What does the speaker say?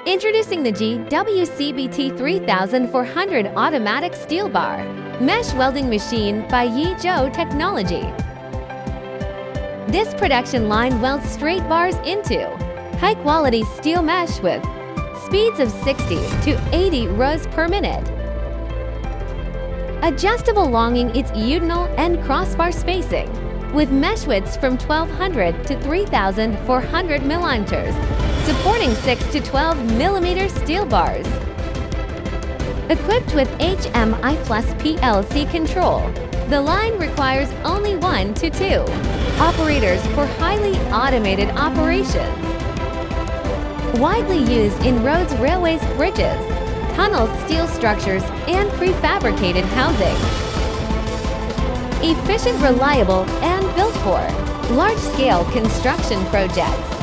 Introducing the GWC-BT-3400 automatic steel bar mesh welding machine by YZ Technology. This production line welds straight bars into high-quality steel mesh with speeds of 60 to 80 rows per minute. Adjustable along its utinal and crossbar spacing, with mesh widths from 1200 to 3400 millimeters, supporting 6 to 12 millimeter steel bars. Equipped with HMI PLC Control, the line requires only 1 to 2 operators for highly automated operations. Widely used in roads, railways, bridges, tunnels, steel structures, and prefabricated housing. Efficient, reliable, and built for large-scale construction projects.